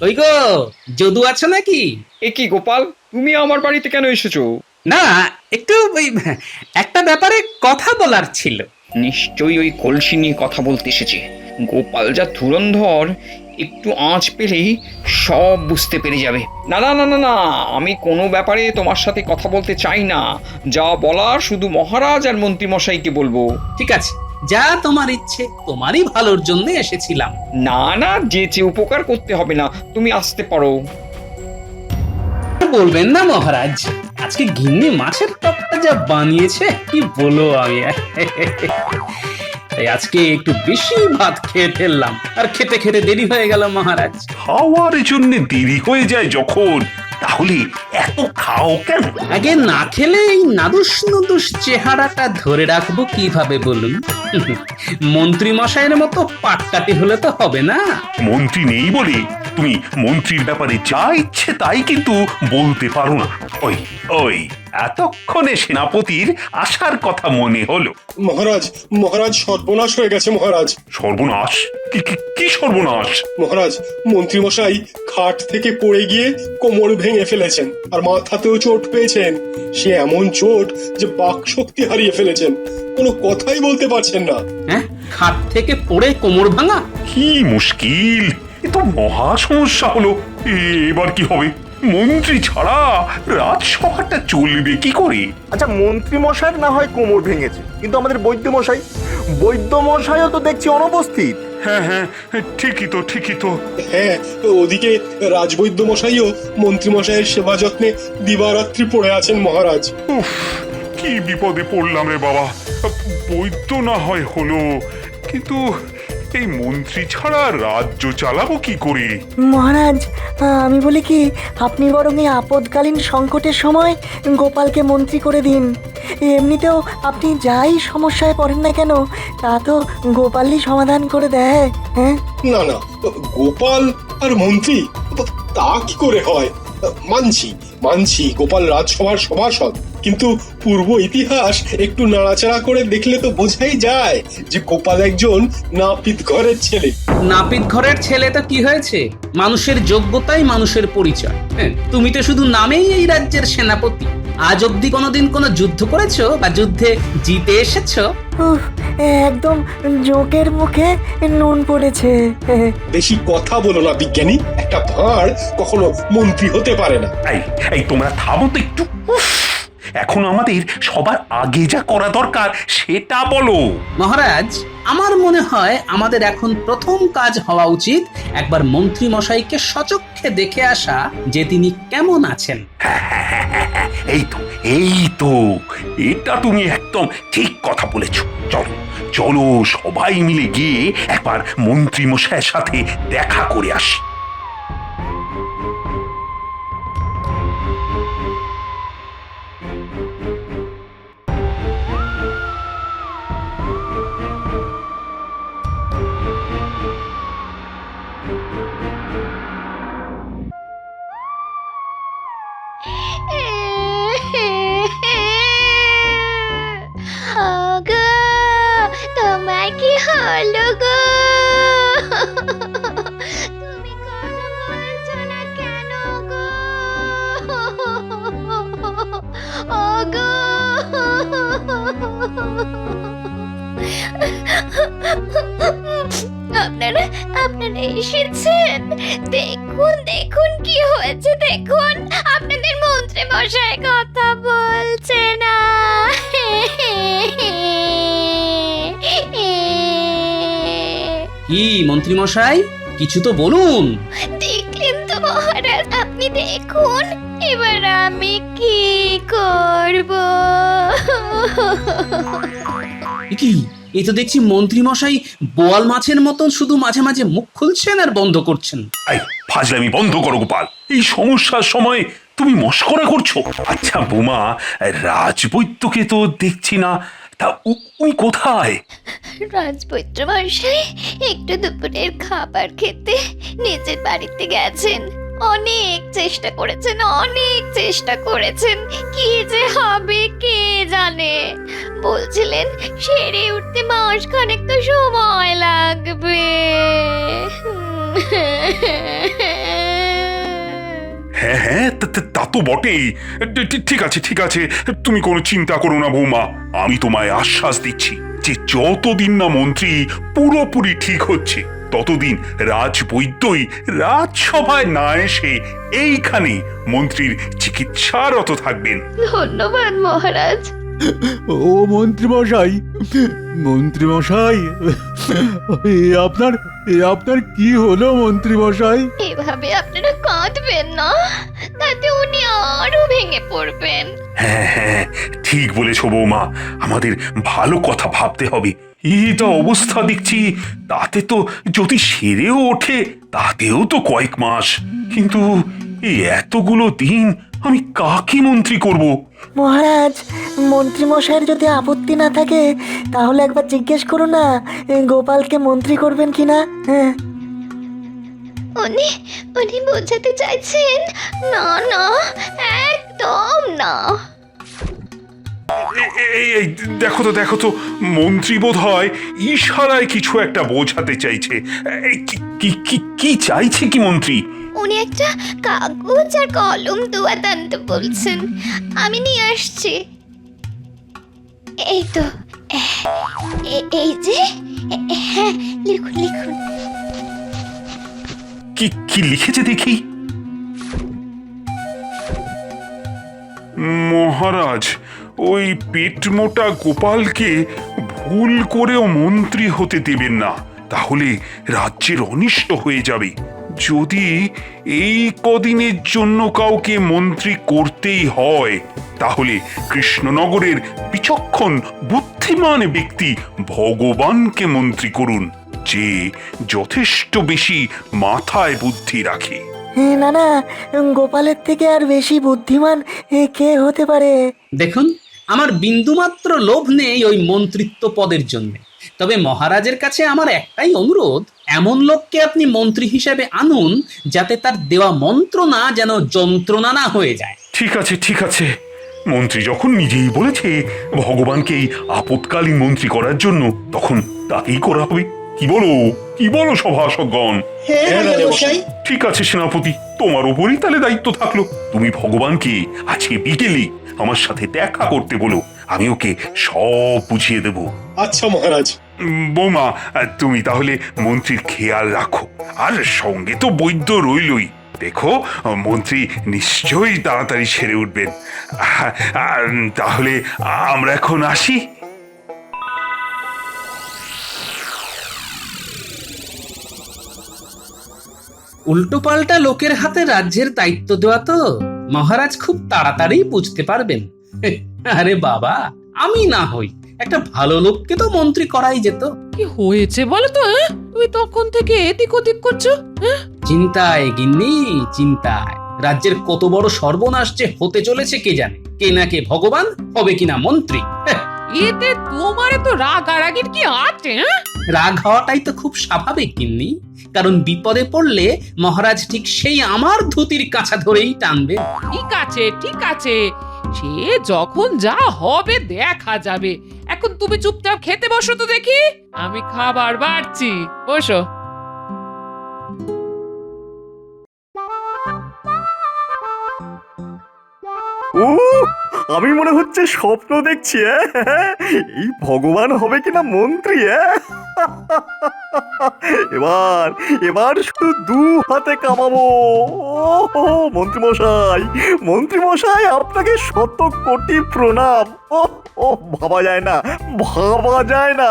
ওই গো, যদু আছে নাকি? এ কি গোপাল, তুমি আমার বাড়িতে কেন এসেছো? না, একটু ওই একটা ব্যাপারে কথা বলার ছিল। নিশ্চয়ই ওই কলসি নিয়ে কথা বলতে এসেছে। গোপাল যা ধুরন্ধর, একটু আঁচ পেলেই সব বুঝতে পেরে যাবে। না না না না না, আমি কোনো ব্যাপারে তোমার সাথে কথা বলতে চাই না। যা বলার শুধু মহারাজ আর মন্ত্রীমশাইকে বলবো। ঠিক আছে, যা তোমার ইচ্ছে, তোমারই ভালোর জন্য এসেছিলাম। না না, যেচে উপকার করতে হবে না, তুমি আসতে পারো। বলবেন না মহারাজ, আজকে গিন্নি মাছের টকটা যা বানিয়েছে কি বলো আমি। তাই আজকে একটু বেশি ভাত খেয়ে ফেললাম, আর খেতে খেতে দেরি হয়ে গেল মহারাজ। খাওয়ার জন্য দেরি হয়ে যায় যখন, তাহলে এত খাও কেন? আগে না খেলে এই নাদুস নুদুস চেহারাটা ধরে রাখবো কিভাবে বলুন? মন্ত্রী মশাইয়ের মতো পাটকাটি হলে তো হবে না। মন্ত্রী নেই বলে তুমি মন্ত্রীর ব্যাপারে যা ইচ্ছে তাই কিন্তু বলতে পারো না। ওই ওই এতক্ষণে সেনাপতির আসার কথা মনে হলো। মহারাজ, মহারাজ সর্বনাশ হয়ে গেছে মহারাজ। সর্বনাশ? কি সর্বনাশ? মহারাজ, মন্ত্রীমশাই খাট থেকে পড়ে গিয়ে কোমর ভেঙে ফেলেছেন, আর মাথাতেও চোট পেয়েছেন। সে এমন চোট যে বাক শক্তি হারিয়ে ফেলেছেন, কোনো কথাই বলতে পারছেন না। হ্যাঁ, খাট থেকে পড়ে কোমর ভাঙা? কি মুশকিল, এ তো মহা সমস্যা হলো। এবার কি হবে? মন্ত্রী ছাড়া রাজসভাটা চলবে কি করে? আচ্ছা, মন্ত্রী মশাইয়ের না হয় কোমর ভেঙেছে, কিন্তু আমাদের বৈদ্য মশাইও তো দেখছি অনুপস্থিত। হ্যাঁ হ্যাঁ, ঠিকই তো। হ্যাঁ, ওদিকে রাজবৈদ্য মশাইও মন্ত্রীমশাইয়ের সেবা যত্নে দিবারাত্রি পড়ে আছেন মহারাজ। উফ, কি বিপদে পড়লাম রে বাবা। বৈদ্য না হয় হলো, কিন্তু এই মন্ত্রী ছাড়া রাজ্য চালাবো কি করে? মহারাজ, আমি বলি কি, আপনি বরং এই আপদকালীন সংকটের সময় গোপালকে মন্ত্রী করে দিন। এমনিতেও আপনি যাই সমস্যায় পড়েন না কেন, তা তো গোপালই সমাধান করে দেয়। হ্যাঁ, না না, গোপাল আর মন্ত্রী, তা কি করে হয়? মানছি গোপাল রাজসভার সভাসদ, কিন্তু পূর্ব ইতিহাস একটু নাড়াচাড়া করে দেখলে তো বোঝাই যায় যে গোপাল একজন নাপিত ঘরের ছেলে। নাপিত ঘরের ছেলে তো কি হয়েছে? মানুষের যোগ্যতাই মানুষের পরিচয়। হ্যাঁ, তুমি তো শুধু নামেই এই রাজ্যের সেনাপতি। আজ অব্দি কোনোদিন কোনো যুদ্ধ করেছো বা যুদ্ধে জিতে এসেছো? উফ, একদম জোকের মুখে নুন পড়েছে। বেশি কথা বলো না বিজ্ঞানী, একটা ভাঁড় কখনো মন্ত্রী হতে পারে না। এই তোমরা থামো তো একটু। উফ, এখন আমাদের সবার আগে যা করা দরকার সেটা বলো। মহারাজ, আমার মনে হয় আমাদের এখন প্রথম কাজ হওয়া উচিত একবার মন্ত্রী মশাইকে সচক্ষে দেখে আসা, যে তিনি কেমন আছেন। এই তো এটা তুমি একদম ঠিক কথা বলেছ। চলো সবাই মিলে গিয়ে একবার মন্ত্রী মশাইয়ের সাথে দেখা করে আসি। ওগো, তোমার কি হলো গো? তুমি কথা বলছো না কেন গো? ওগো, আপনারা এসেছেন? দেখুন কি হয়েছে, দেখুন আপনাদের মন্ত্রী মশাই কথা বলছে না। কি মন্ত্রী মশাই, কিছু তো বলুন। দেখলেন তো মহারাজ, আপনি দেখুন এবার আমি কি করব। কি, এই তো দেখছি মন্ত্রী মশাই বোয়াল মাছের মতন শুধু মাঝে মাঝে মুখ খুলছেন আর বন্ধ করছেন। এই ফাজলামি বন্ধ করো গোপাল, এই সমস্যার সময় তুমি মস্করা করছো। আচ্ছা বোমা, রাজবৈদ্যকে তো দেখছি না, তা উনি কোথায়? রাজবৈদ্য মশাই একটু দুপুরের খাবার খেতে নিজের বাড়িতে গেছেন। অনেক চেষ্টা করেছেন, কি যে হবে কে জানে। বলছিলেন সেরে উঠতে মাসখানেক তো সময় লাগবে। হ্যাঁ হ্যাঁ, তা তো বটেই। ঠিক আছে ঠিক আছে, তুমি কোনো চিন্তা করো না বৌমা। আমি তোমায় আশ্বাস দিচ্ছি যে যতদিন না মন্ত্রী পুরোপুরি ঠিক হচ্ছে ততদিন রাজবৈদ্যই রাজসভায় না এসে এইখানে মন্ত্রীর চিকিৎসারত থাকবেন। ধন্যবাদ মহারাজ। ও মন্ত্রীমশাই, মন্ত্রীমশাই, আপনার কি হলো মন্ত্রীমশাই? এভাবে আপনারা কাঁদবেন না, তাতে উনি আরো ভেঙে পড়বেন। হ্যাঁ হ্যাঁ, ঠিক বলেছ বৌমা, আমাদের ভালো কথা ভাবতে হবে। এই যা অবস্থা দেখছি, তাতে তো যদি সেরেও ওঠে তাতেও তো কয়েক মাস। কিন্তু এই এতগুলো দিন আমি কাকে মন্ত্রী করব? মহারাজ, মন্ত্রীমশাইয়ের যদি আপত্তি না থাকে তাহলে একবার জিজ্ঞেস করো না গোপালকে মন্ত্রী করবেন কিনা। হ্যাঁ, উনি উনি বোঝাতে চাইছেন না না, একদম না। এই দেখো তো মন্ত্রী বোধ হয় ইশারায় কিছু একটা বোঝাতে চাইছে। এই, কি চাইছে কি মন্ত্রী? উনি একটা কাগজ আর কলম দোয়াত আনতে বলছেন, আমি নিয়ে আসছি। এই তো, এই যে, হ্যাঁ, লিখুন লিখুন। কি লিখেছে দেখি। মহারাজ, ওই পেট মোটা গোপালকে ভুল করেও মন্ত্রী হতে দেবেন না, তাহলে রাজ্যের অনিষ্ট হয়ে যাবে। যদি এই কদিনের জন্য কাউকে মন্ত্রী করতেই হয় তাহলে কৃষ্ণনগরের বিচক্ষণ বুদ্ধিমান ব্যক্তি ভগবানকে মন্ত্রী করুন, যে যথেষ্ট বেশি মাথায় বুদ্ধি রাখে। না না, গোপালের থেকে আর বেশি বুদ্ধিমান কে হতে পারে? দেখুন, আমার বিন্দুমাত্র লোভ নেই ওই মন্ত্রিত্ব পদের জন্য। তবে মহারাজের কাছে আমার একটাই অনুরোধ, এমন লোককে আপনি মন্ত্রী হিসেবে আনুন যাতে তার দেওয়া মন্ত্রণা যেন যন্ত্রণা না হয়ে যায়। ঠিক আছে, মন্ত্রী যখন নিজেই বলেছে ভগবানকে এই আপৎকালীন মন্ত্রী করার জন্য, তখন তাকেই করা হবে। কি বলো সভাসদগণ? ঠিক আছে সেনাপতি, তোমার উপরই তাহলে দায়িত্ব থাকলো। তুমি ভগবানকে আজকে বিকেলে আমার সাথে দেখা করতে বলো, আমি ওকে সব বুঝিয়ে দেব। আচ্ছা মহারাজ। বৌমা, তুমি তাহলে মন্ত্রীর খেয়াল রাখো, আর সঙ্গে তো বৈদ্য রইলই। দেখো মন্ত্রী নিশ্চয়ই তাড়াতাড়ি সেরে উঠবেন। তাহলে আমরা এখন আসি। উল্টোপাল্টা লোকের হাতে রাজ্যের দায়িত্ব দেওয়া তো মহারাজ খুব তাড়াতাড়ি বুঝতে পারবেন। আরে বাবা, আমি না হই, একটা ভালো লোককে তো মন্ত্রী করাই যেত। কি হয়েছে বলো তো? তুমি তখন থেকে এদিক ওদিক করছো। চিন্তায় গিন্নি, চিন্তায়। রাজ্যের কত বড় সর্বনাশ যে হতে চলেছে কে জানে। কে না কে ভগবান, হবে কিনা মন্ত্রী। এতে তোমার তো রাগারাগির কি আছে? রাগ হওয়াটাই তো খুব স্বাভাবিক গিন্নি, কারণ বিপদে পড়লে মহারাজ ঠিক সেই আমার ধুতির কাছা ধরেই টানবে। ঠিক আছে, সে যখন যা হবে দেখা যাবে। এখন তুমি চুপচাপ খেতে বসো তো দেখি, আমি খাবার বাড়ছি। বসো। ও, আমি মনে হচ্ছে স্বপ্ন দেখছি। এই ভগবান হবে কিনা মন্ত্রী। এবার শুধু দু হাতে কামাবো। মন্ত্রী মশাই, আপনাকে শত কোটি প্রণাম। ও ভাবা যায় না।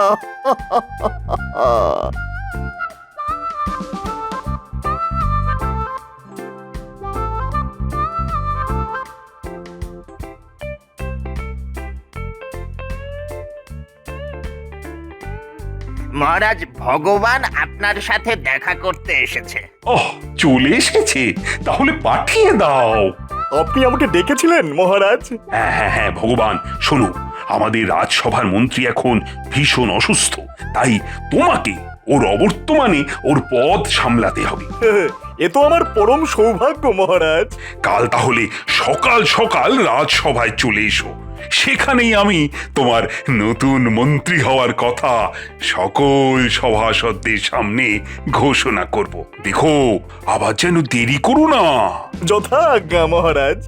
মহারাজ, ভগবান আপনার সাথে দেখা করতে এসেছে। ওহ, চলে এসেছে? তাহলে পাঠিয়ে দাও। আপনি আমাকে ডেকেছিলেন মহারাজ? হ্যাঁ ভগবান, শোনো, আমাদের রাজসভার মন্ত্রী এখন ভীষণ অসুস্থ, তাই তোমাকে ওর অবর্তমানে ওর পদ সামলাতে হবে। এ তো আমার পরম সৌভাগ্য মহারাজ। কাল তাহলে সকাল সকাল রাজসভায় চলে এসো। সেখানেই আমি তোমার নতুন মন্ত্রী হওয়ার কথা সকল সভাসদদের সামনে ঘোষণা করব। দেখো আবার যেন দেরি করো না। যথাজ্ঞা মহারাজ।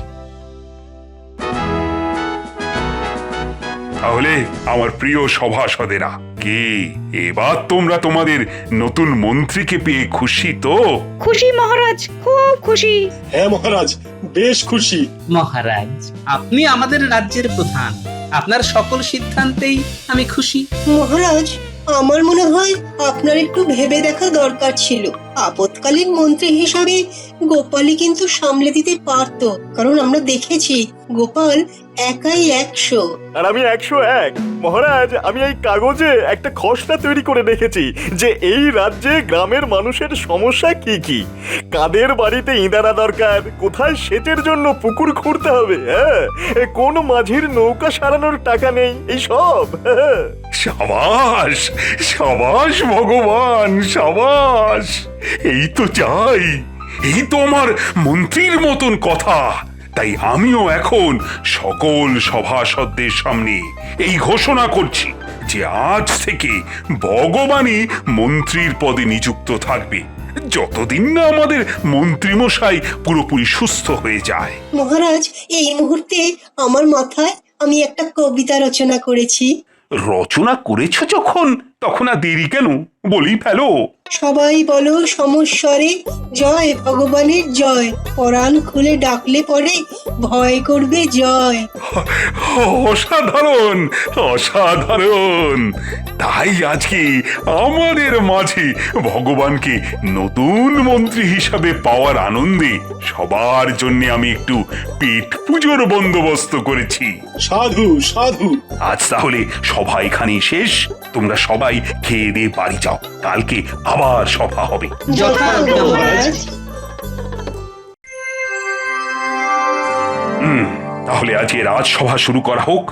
তাহলে আমার প্রিয় সভাসদেরা, কি এবার তোমরা তোমাদের নতুন মন্ত্রীকে পেয়ে খুশি তো? খুশি মহারাজ, খুব খুশি। হ্যাঁ মহারাজ, বেশ খুশি। মহারাজ, আপনি আমাদের রাজ্যের প্রধান, আপনার সকল সিদ্ধান্তেই আমি খুশি। মহারাজ, আমার মনে হয় আপনার একটু ভেবে দেখা দরকার ছিল। আপৎকালীন মন্ত্রী হিসাবে গোপালই কিন্তু সামলে দিতে পারতো, কারণ আমরা দেখেছি গোপাল একাই 100। আর আমি 101। মহারাজ, আমি এই কাগজে একটা খসড়া তৈরি করে রেখেছি যে এই রাজ্যে গ্রামের মানুষের সমস্যা কি কি, কাদের বাড়িতে ইঁদারা দরকার, কোথায় সেচের জন্য পুকুর খুঁড়তে হবে, হ্যাঁ, কোন মাঝির নৌকা সারানোর টাকা নেই, এই সব। সাবাস সাবাস ভগবান, সাবাস। এই তো চাই, এই তো আমার মন্ত্রীর মতন কথা। তাই আমিও এখন সকল সভাসদদের সামনে এই ঘোষণা করছি যে আজ থেকে ভগবানই মন্ত্রীর পদে নিযুক্ত থাকবে, যতদিন না আমাদের মন্ত্রীমশাই পুরোপুরি সুস্থ হয়ে যায়। মহারাজ, এই মুহূর্তে আমার মাথায় আমি একটা কবিতা রচনা করেছি। রচনা করেছো যখন, তখন আর দেরি কেন, বলি ফেলো। সবাই বলো সমস্বরে, জয় ভগবানের জয়, পরাণ খুলে ডাকলে পরে ভয় করবে জয়। অসাধারণ অসাধারণ। তাই আজকে আমাদের মাঝে ভগবানকে নতুন মন্ত্রী হিসাবে পাওয়ার আনন্দে সবার জন্য আমি একটু পেট পুজোর বন্দোবস্ত করেছি। সাধু সাধু। আজ তাহলে সভা এখানেই শেষ, তোমরা সবাই খেয়ে দিয়ে বাড়ি যাও, কালকে আবার সভা হবে। যথাজ্ঞা মহারাজ। তাহলে আজকে রাজসভা শুরু করা হোক।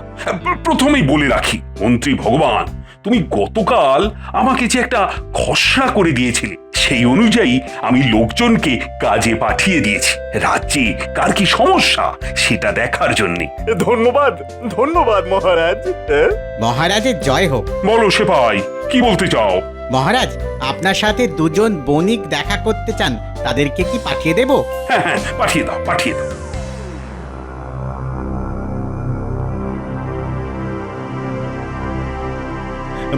প্রথমেই বলে রাখি, মন্ত্রী ভগবান, তুমি গতকাল আমাকে যে একটা খসড়া করে দিয়েছিলে, সেই অনুযায়ী আমি লোকজনকে কাজে পাঠিয়ে দিয়েছি রাজ্যে কার কি সমস্যা সেটা দেখার জন্য। ধন্যবাদ ধন্যবাদ মহারাজ। মহারাজের জয় হোক। বলো সেপাই, কি বলতে চাও? মহারাজ, আপনার সাথে দুজন বণিক দেখা করতে চান, তাদেরকে কি পাঠিয়ে দেব? হ্যাঁ হ্যাঁ, পাঠিয়ে দাও পাঠিয়ে দাও।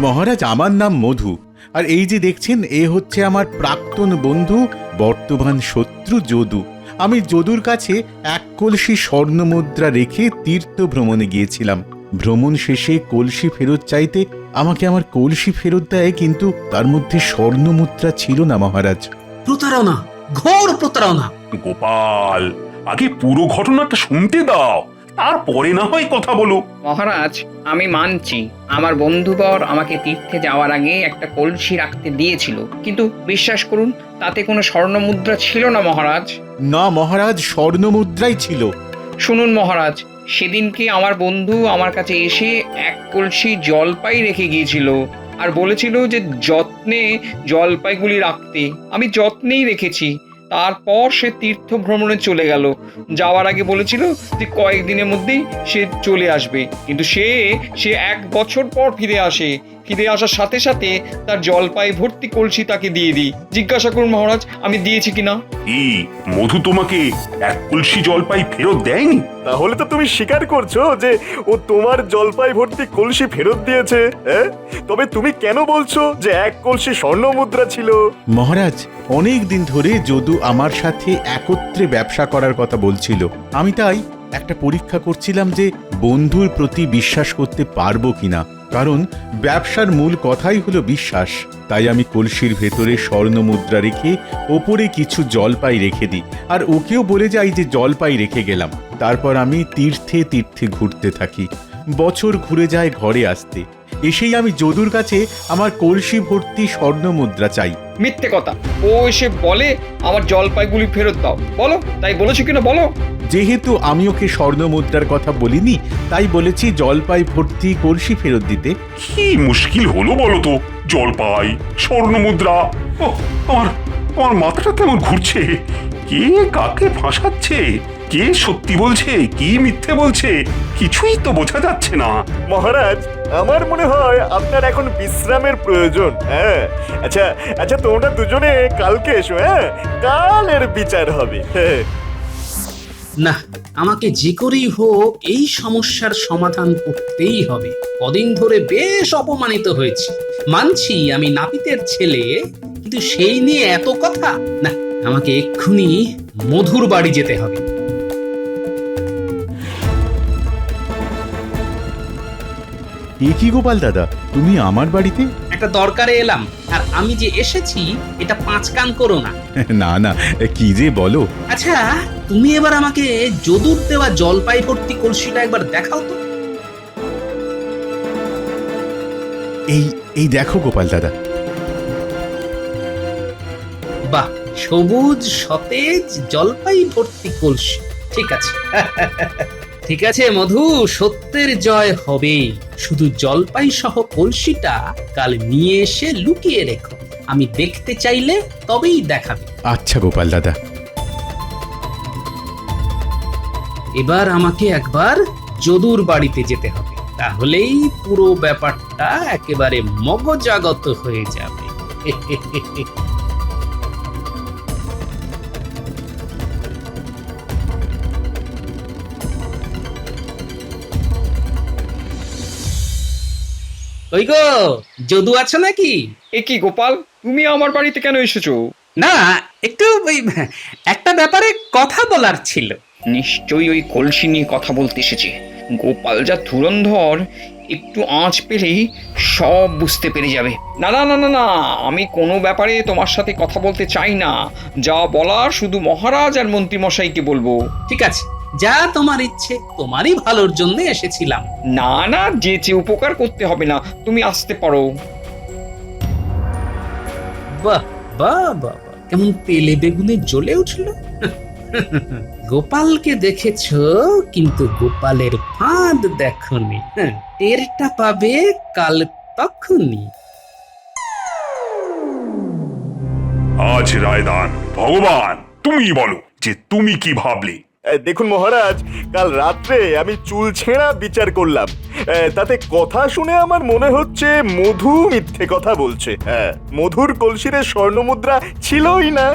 মহারাজ, আমার নাম মধু, আর এই যে দেখছেন এ হচ্ছে আমার প্রাক্তন বন্ধু, বর্তমান শত্রু যদু। আমি যদুর কাছে 1 কলসি স্বর্ণ মুদ্রা রেখে তীর্থ ভ্রমণে গিয়েছিলাম। ভ্রমণ শেষে কলসি ফেরত চাইতে আমাকে আমার কলসি ফেরত দেয়, কিন্তু তার মধ্যে স্বর্ণ মুদ্রা ছিল না মহারাজ। প্রতারণা, ঘোর প্রতারণা। গোপাল, আগে পুরো ঘটনাটা শুনতে দাও, তারপরে না হয় কথা বলো। মহারাজ, আমি মানছি আমার বন্ধুবর আমাকে তীর্থে যাওয়ার আগে একটা কলসি রাখতে দিয়েছিল, কিন্তু বিশ্বাস করুন তাতে কোনো স্বর্ণ মুদ্রা ছিল না মহারাজ। না মহারাজ, স্বর্ণ মুদ্রাই ছিল। শুনুন মহারাজ, সেদিনকে আমার বন্ধু আমার কাছে এসে 1 কলসি জলপাই রেখে গিয়েছিল আর বলেছিল যে যত্নে জলপাইগুলি রাখতে। আমি যত্নেই রেখেছি। তারপর সে তীর্থ ভ্রমণে চলে গেল। যাওয়ার আগে বলেছিল যে কয়েকদিনের মধ্যেই সে চলে আসবে, কিন্তু সে 1 বছর পর ফিরে আসে। ফিরে আসার সাথে সাথে তার জলপাই ভর্তি কলসি তাকে দিয়ে দিই। জিজ্ঞাসা করুন মহারাজ, আমি দিয়েছি কিনা। এই মধু তোমাকে 1 কলসি জলপাই ফেরত দেয়নি? তাহলে তো তুমি স্বীকার করছো যে ও তোমার জলপাই ভর্তি কলসি ফেরত দিয়েছে, হ্যাঁ? তবে তুমি কেন বলছো যে 1 কলসি স্বর্ণ মুদ্রা ছিল? মহারাজ, অনেক দিন ধরে যদু আমার সাথে একত্রে ব্যবসা করার কথা বলছিল। আমি তাই একটা পরীক্ষা করছিলাম যে বন্ধুর প্রতি বিশ্বাস করতে পারবো কিনা, কারণ ব্যবসার মূল কথাই হলো বিশ্বাস। তাই আমি কলসির ভেতরে স্বর্ণ মুদ্রা রেখে ওপরে কিছু জলপাই রেখে দিই, আর ওকেও বলে যাই যে জলপাই রেখে গেলাম। তারপর আমি তীর্থে তীর্থে ঘুরতে থাকি। বছর ঘুরে যায় ঘরে আসতে, এসেই আমি যদুর কাছে আমার কলসি ভর্তি স্বর্ণ মুদ্রা চাই। মিথ্যে কথা, ও এসে বলে আমার জলপাইগুলি ফেরত দাও। বলো, তাই বলেছো কিনা বলো। যেহেতু আমি ওকে স্বর্ণ মুদ্রার কথা বলিনি, তাই বলেছি জলপাই ভর্তি কলসি ফেরত দিতে। কি মুশকিল হলো বলো তো, জলপাই, স্বর্ণ মুদ্রা, আমার মাথাটা কেমন ঘুরছে। কে কাকে ফাঁসাচ্ছে কে সত্যি বলছে কি মিথ্যে বলছে কিছুই তো বোঝা যাচ্ছে না। মহারাজ, আমার মনে হয় আপনার এখন বিশ্রামের প্রয়োজন। হ্যাঁ, আচ্ছা আচ্ছা, তোমরা দুজনে কালকে এসো। হ্যাঁ, কাল এর বিচার হবে। হ্যাঁ। না, আমাকে যে করেই হোক এই সমস্যার সমাধান করতেই হবে। কদিন ধরে বেশ অপমানিত হয়েছি। মানছি আমি নাপিতের ছেলে, কিন্তু সেই নিয়ে এত কথা না। আমাকে এক্ষুনি মধুর বাড়ি যেতে হবে। এ কি গোপাল দাদা, তুমি আমার বাড়িতে? একটা দরকারে এলাম, আর আমি যে এসেছি এটা 5 কান করো না। না না, কি যে বলো। আচ্ছা, তুমি এবার আমাকে যদুর দেওয়া জলপাই ভর্তি কলসিটা একবার দেখাও তো। এই এই দেখো গোপাল দাদা। বাহ, সবুজ সতেজ জলপাই ভর্তি কলসি। ঠিক আছে ঠিক আছে মধু, সত্যের জয় হবে। শুধু জলপাই সহ কলসিটা কাল নিয়ে এসে লুকিয়ে রেখো। আমি দেখতে চাইলে তবেই দেখাবে। আচ্ছা গোপাল দাদা। এবার আমাকে একবার যদুর বাড়িতে যেতে হবে, তাহলেই পুরো ব্যাপারটা একেবারে মগজাগত হয়ে যাবে। ওই গো, যদু আছো নাকি? এ কি গোপাল, তুমি আমার বাড়িতে কেন এসেছো? না, একটু ওই একটা ব্যাপারে কথা বলার ছিল। নিশ্চয়ই ওই কলসি নিয়ে কথা বলতে এসেছে। গোপাল যা ধুরন্ধর, একটু আঁচ পেলেই সব বুঝতে পেরে যাবে। না না না না না, আমি কোনো ব্যাপারে তোমার সাথে কথা বলতে চাই না। যা বলার শুধু মহারাজ আর মন্ত্রীমশাইকে বলবো। ঠিক আছে, যা তোমার ইচ্ছে, তোমারই ভালোর জন্য এসেছিলাম। না না, যেচে উপকার করতে হবে না, তুমি আসতে পারো। বাহ বাহ বাহ, কেমন তেলে বেগুনে জ্বলে উঠল। গোপালকে দেখেছো, কিন্তু গোপালের ফাঁদ দেখনি। টেরটা পাবে কাল তখনই। আজ রায়দান, ভগবান তুমি বলো যে তুমি কি ভাবলে। দেখুন মহারাজ, কাল রাত্রে আমি চুল ছেঁড়া বিচার করলাম। তাতে কথা শুনে আমার মনে হচ্ছে মধু মিথ্যে কথা বলছে। হ্যাঁ, মধুর কলসিরে স্বর্ণমুদ্রা ছিলই না।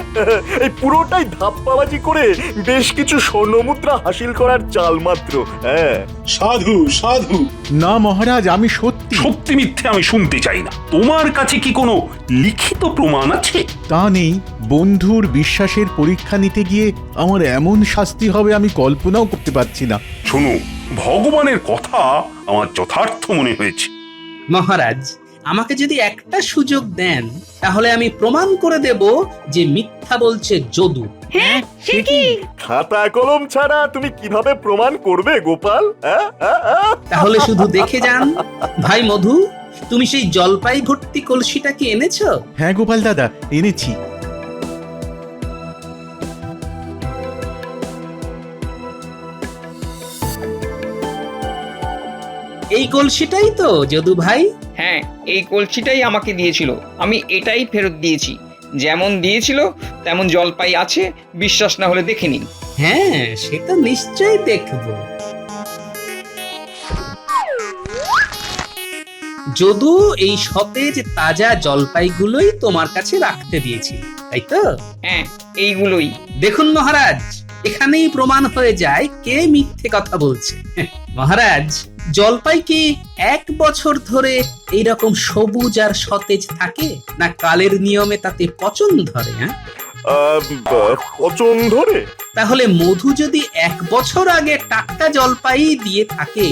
এই পুরোটাই ধাপ্পাবাজি করে বেশ কিছু স্বর্ণমুদ্রা হাসিল করার চাল মাত্র। হ্যাঁ, সাধু সাধু। না মহারাজ, আমি সত্যি সত্যি মিথ্যে আমি শুনতে চাই না। তোমার কাছে কি কোনো লিখিত প্রমাণ আছে? তা নেই। বন্ধুর বিশ্বাসের পরীক্ষা নিতে গিয়ে আমার এমন শাস্তি হবে আমি কল্পনাও করতে পারছি না। শোনো, ভগবানের কথা আমার যথার্থ মনে হয়েছে। মহারাজ, আমাকে যদি একটা সুযোগ দেন, তাহলে আমি প্রমাণ করে দেব যে মিথ্যা বলছে যদু। খাতা কলম ছাড়া তুমি কিভাবে প্রমাণ করবে গোপাল? তাহলে শুধু দেখে যান। ভাই মধু, তুমি সেই জলপাই ভর্তি কলসিটা কি এনেছো? হ্যাঁ গোপাল দাদা, এনেছি। এই কলসিটাই তো যদু ভাই? হ্যাঁ, এই কলসিটাই আমাকে দিয়েছিল, আমি এটাই ফেরত দিয়েছি। যেমন দিয়েছিল তেমন জলপাই আছে, বিশ্বাস না হলে দেখে নিন। হ্যাঁ, সেটা নিশ্চয়ই দেখব। যদু এই সতেজ তাজা জলপাইগুলোই তোমার কাছে রাখতে দিয়েছিল, তাই তো? হ্যাঁ, এইগুলোই। দেখুন মহারাজ, এখানেই প্রমাণ হয়ে যায় কে মিথ্যে কথা বলছে। মহারাজ, জলপাই কি 1 বছর ধরে এইরকম সবুজ আর সতেজ থাকে, না কালের নিয়মে তাতে পচন ধরে? পচন ধরে? তাহলে মধু যদি 1 বছর আগে টাটকা জলপাই দিয়ে থাকে,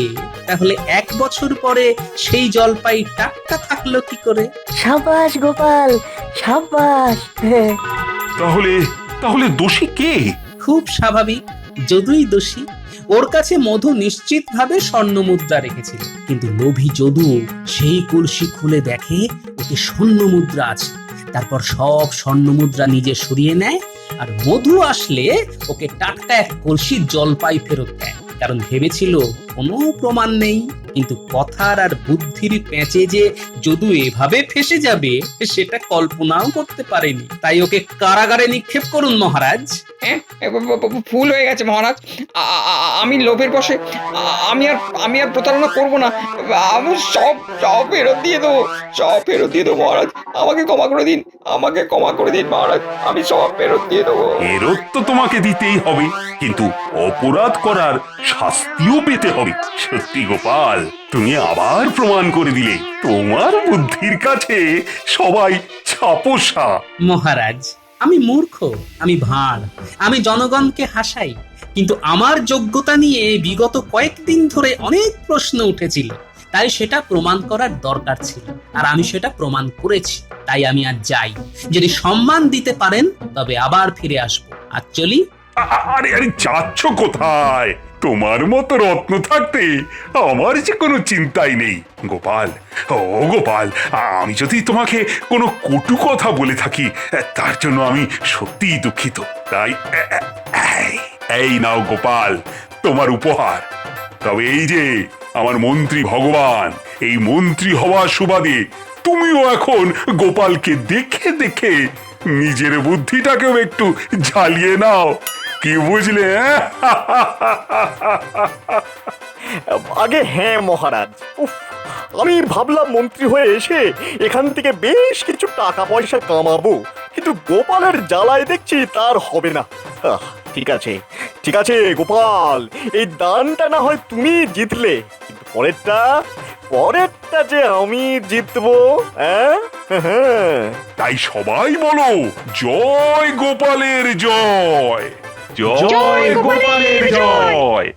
তাহলে 1 বছর পরে সেই জলপাই টাটকা থাকলো কি করে? সাবাস গোপাল, সাবাস। তাহলে তাহলে দোষী কে? খুব স্বাভাবিক, যদুই দোষী। ওর কাছে মধু নিশ্চিতভাবে স্বর্ণমুদ্রা রেখেছিল, কিন্তু লোভী যদু সেই কলসি খুলে দেখে ওতে স্বর্ণমুদ্রা আছে। তারপর সব স্বর্ণমুদ্রা নিজে সরিয়ে নেয়, আর মধু আসলে ওকে টাটকা 1 কলসি জলপাই ফেরত দেয়, কারণ ভেবেছিল কোনো প্রমাণ নেই। কিন্তু কথার আর বুদ্ধির প্যাঁচে যে যদু এভাবে ফেসে যাবে সেটা কল্পনাও করতে পারেনি। তাই ওকে কারাগারে নিক্ষেপ করুন মহারাজ। ভুল হয়ে গেছে মহারাজ। আমি লোভের বশে আমি আর প্রতারণা করব না। আমি সব ফেরত দিয়ে দেবো, সব ফেরত দিয়ে দেবো মহারাজ। আমাকে ক্ষমা করে দিন, আমাকে ক্ষমা করে দিন মহারাজ। আমি সব ফেরত দিয়ে দেবো। ফেরত তো তোমাকে দিতেই হবে, কিন্তু অপরাধ করার শাস্তিও পেতে হবে। সত্যি গোপাল, তুমি আবার প্রমাণ করে দিলে তোমার বুদ্ধির কাছে সবাই ছাপোষা। মহারাজ, আমি মূর্খ, আমি ভাঁড়, আমি জনগণকে হাসাই, কিন্তু আমার যোগ্যতা নিয়ে বিগত কয়েকদিন ধরে অনেক প্রশ্ন উঠেছিল, তাই সেটা প্রমাণ করার দরকার ছিল, আর আমি সেটা প্রমাণ করেছি। তাই আমি আর যাই, যদি সম্মান দিতে পারেন তবে আবার ফিরে আসবো। আর চলি। আরে আরে, যাচ্ছ কোথায়? তোমার মতো রত্ন থাকতে আমার যে কোনো চিন্তাই নেই। গোপাল, ও গোপাল, আমি যদি তোমাকে কোনো কটু কথা বলে থাকি তার জন্য আমি সত্যিই দুঃখিত। তাই এই নাও গোপাল, তোমার উপহার। তবে এই যে আমার মন্ত্রী ভগবান, এই মন্ত্রী হওয়ার সুবাদে তুমিও এখন গোপালকে দেখে দেখে নিজের বুদ্ধিটাকেও একটু ঝালিয়ে নাও। কি বুঝলে? আগে হ্যাঁ মহারাজ, উফ, আমি ভাবলাম মন্ত্রী হয়ে এসে এখান থেকে বেশ কিছু টাকা পয়সা কামাবো, কিন্তু গোপালের জ্বালায় দেখছি তার হবে না। ঠিক আছে ঠিক আছে গোপাল, এই দানটা না হয় তুমি জিতলে, কিন্তু পরেরটা যে আমি জিতবো। তাই সবাই বলো, জয় গোপালের জয়, জয় গোপালের জয়।